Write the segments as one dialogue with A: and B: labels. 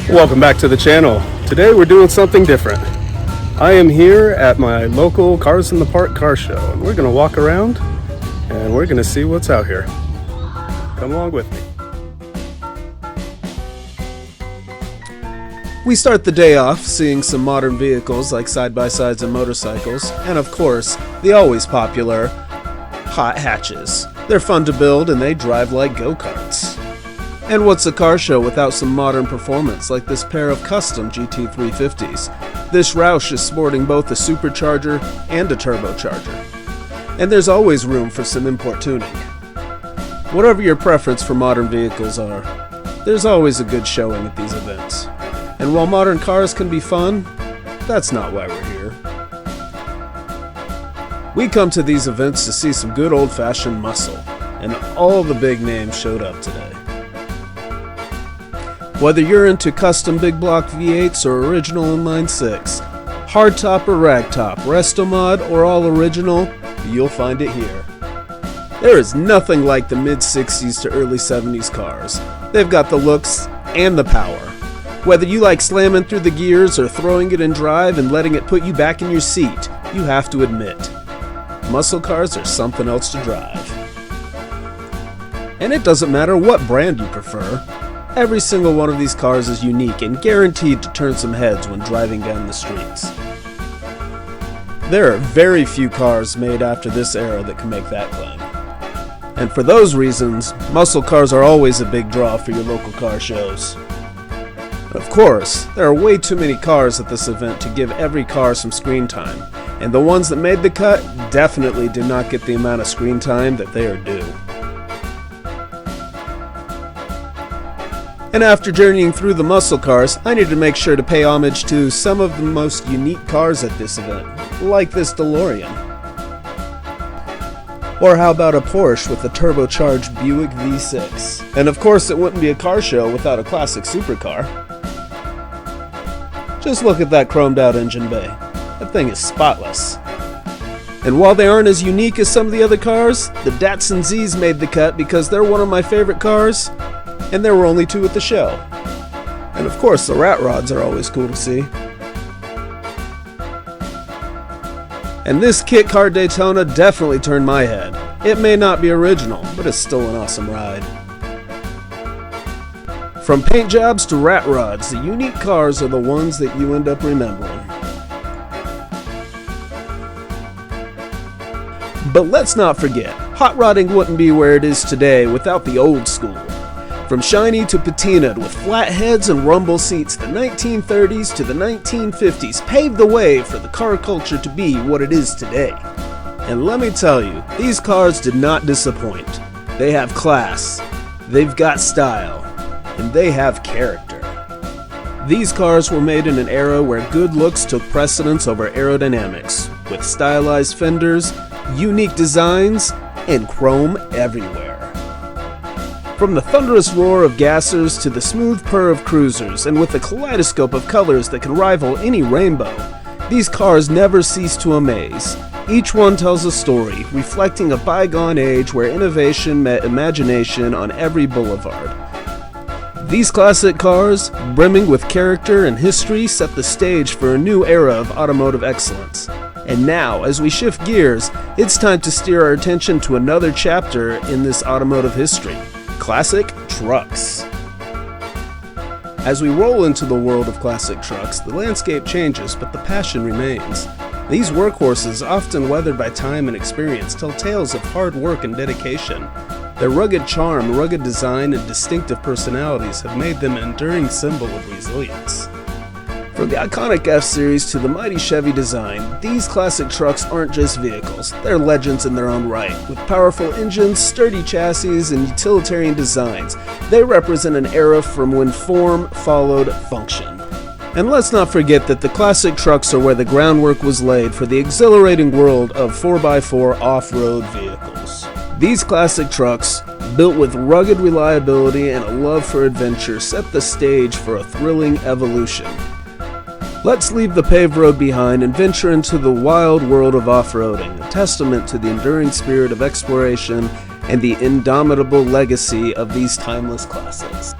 A: Welcome back to the channel. Today we're doing something different. I am here at my local Cars in the Park car show, and we're going to walk around and we're going to see what's out here. Come along with me.
B: We start the day off seeing some modern vehicles like side-by-sides and motorcycles, and of course, the always popular hot hatches. They're fun to build and they drive like go-karts. And what's a car show without some modern performance like this pair of custom GT350s? This Roush is sporting both a supercharger and a turbocharger. And there's always room for some import tuning. Whatever your preference for modern vehicles are, there's always a good showing at these events. And while modern cars can be fun, that's not why we're here. We come to these events to see some good old-fashioned muscle, and all the big names showed up today. Whether you're into custom big block V8s or original inline 6, hardtop or ragtop, resto mod or all original, you'll find it here. There is nothing like the mid-60s to early 70s cars. They've got the looks and the power. Whether you like slamming through the gears or throwing it in drive and letting it put you back in your seat, you have to admit, muscle cars are something else to drive. And it doesn't matter what brand you prefer. Every single one of these cars is unique and guaranteed to turn some heads when driving down the streets. There are very few cars made after this era that can make that claim. And for those reasons, muscle cars are always a big draw for your local car shows. Of course, there are way too many cars at this event to give every car some screen time, and the ones that made the cut definitely did not get the amount of screen time that they are due. And after journeying through the muscle cars, I needed to make sure to pay homage to some of the most unique cars at this event, like this DeLorean. Or how about a Porsche with a turbocharged Buick V6? And of course it wouldn't be a car show without a classic supercar. Just look at that chromed out engine bay. That thing is spotless. And while they aren't as unique as some of the other cars, the Datsun Z's made the cut because they're one of my favorite cars, and there were only two at the show. And of course the rat rods are always cool to see. And this kit car Daytona definitely turned my head. It may not be original, but it's still an awesome ride. From paint jobs to rat rods, the unique cars are the ones that you end up remembering. But let's not forget, hot rodding wouldn't be where it is today without the old school. From shiny to patinaed with flat heads and rumble seats, the 1930s to the 1950s paved the way for the car culture to be what it is today. And let me tell you, these cars did not disappoint. They have class, they've got style, and they have character. These cars were made in an era where good looks took precedence over aerodynamics, with stylized fenders, unique designs, and chrome everywhere. From the thunderous roar of gassers to the smooth purr of cruisers, and with a kaleidoscope of colors that can rival any rainbow, these cars never cease to amaze. Each one tells a story, reflecting a bygone age where innovation met imagination on every boulevard. These classic cars, brimming with character and history, set the stage for a new era of automotive excellence. And now, as we shift gears, it's time to steer our attention to another chapter in this automotive history: classic trucks. As we roll into the world of classic trucks, the landscape changes, but the passion remains. These workhorses, often weathered by time and experience, tell tales of hard work and dedication. Their rugged charm, rugged design, and distinctive personalities have made them an enduring symbol of resilience. From the iconic F-Series to the mighty Chevy design, these classic trucks aren't just vehicles, they're legends in their own right. With powerful engines, sturdy chassis, and utilitarian designs, they represent an era from when form followed function. And let's not forget that the classic trucks are where the groundwork was laid for the exhilarating world of 4x4 off-road vehicles. These classic trucks, built with rugged reliability and a love for adventure, set the stage for a thrilling evolution. Let's leave the paved road behind and venture into the wild world of off-roading, a testament to the enduring spirit of exploration and the indomitable legacy of these timeless classics.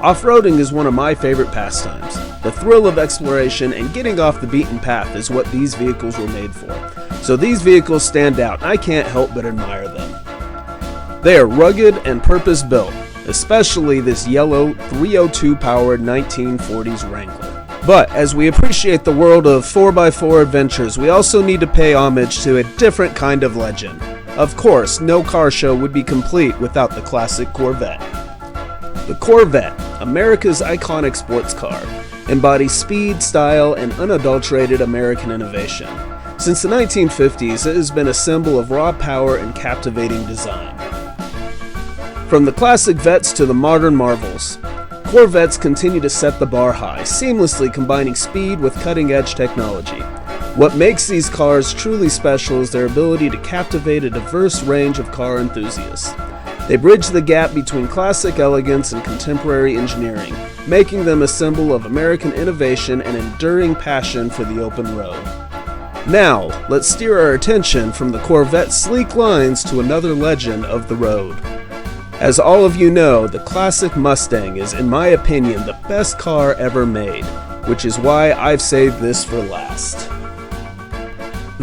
B: Off-roading is one of my favorite pastimes. The thrill of exploration and getting off the beaten path is what these vehicles were made for. So these vehicles stand out, and I can't help but admire them. They are rugged and purpose-built, especially this yellow 302-powered 1940s Wrangler. But as we appreciate the world of 4x4 adventures, we also need to pay homage to a different kind of legend. Of course, no car show would be complete without the classic Corvette. The Corvette, America's iconic sports car, embodies speed, style, and unadulterated American innovation. Since the 1950s, it has been a symbol of raw power and captivating design. From the classic Vettes to the modern marvels, Corvettes continue to set the bar high, seamlessly combining speed with cutting-edge technology. What makes these cars truly special is their ability to captivate a diverse range of car enthusiasts. They bridge the gap between classic elegance and contemporary engineering, making them a symbol of American innovation and enduring passion for the open road. Now, let's steer our attention from the Corvette's sleek lines to another legend of the road. As all of you know, the classic Mustang is, in my opinion, the best car ever made, which is why I've saved this for last.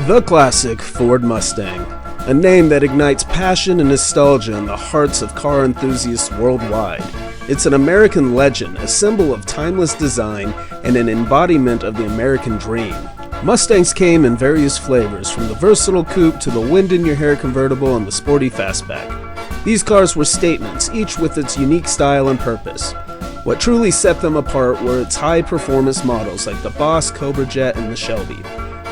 B: The classic Ford Mustang. A name that ignites passion and nostalgia in the hearts of car enthusiasts worldwide. It's an American legend, a symbol of timeless design, and an embodiment of the American dream. Mustangs came in various flavors, from the versatile Coupe to the wind-in-your-hair convertible and the sporty Fastback. These cars were statements, each with its unique style and purpose. What truly set them apart were its high-performance models like the Boss, Cobra Jet, and the Shelby.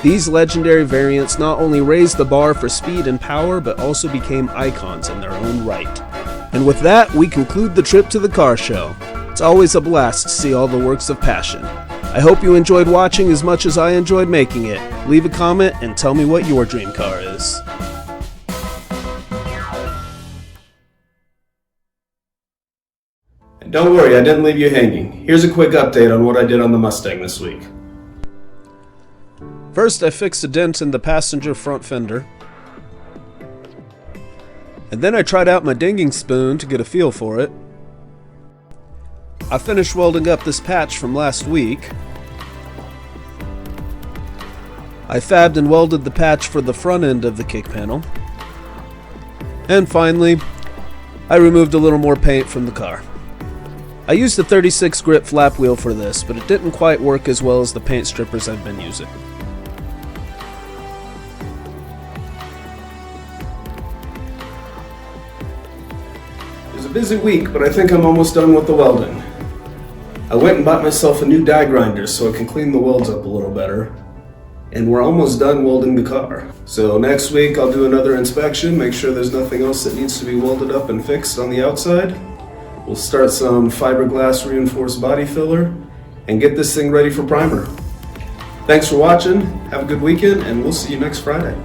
B: These legendary variants not only raised the bar for speed and power, but also became icons in their own right. And with that, we conclude the trip to the car show. It's always a blast to see all the works of passion. I hope you enjoyed watching as much as I enjoyed making it. Leave a comment and tell me what your dream car is.
A: And don't worry, I didn't leave you hanging. Here's a quick update on what I did on the Mustang this week.
B: First, I fixed a dent in the passenger front fender. And then I tried out my dinging spoon to get a feel for it. I finished welding up this patch from last week. I fabbed and welded the patch for the front end of the kick panel. And finally, I removed a little more paint from the car. I used a 36 grit flap wheel for this, but it didn't quite work as well as the paint strippers I've been using.
A: It was a busy week, but I think I'm almost done with the welding. I went and bought myself a new die grinder so I can clean the welds up a little better. And we're almost done welding the car. So next week I'll do another inspection, make sure there's nothing else that needs to be welded up and fixed on the outside. We'll start some fiberglass reinforced body filler and get this thing ready for primer. Thanks for watching, have a good weekend, and we'll see you next Friday.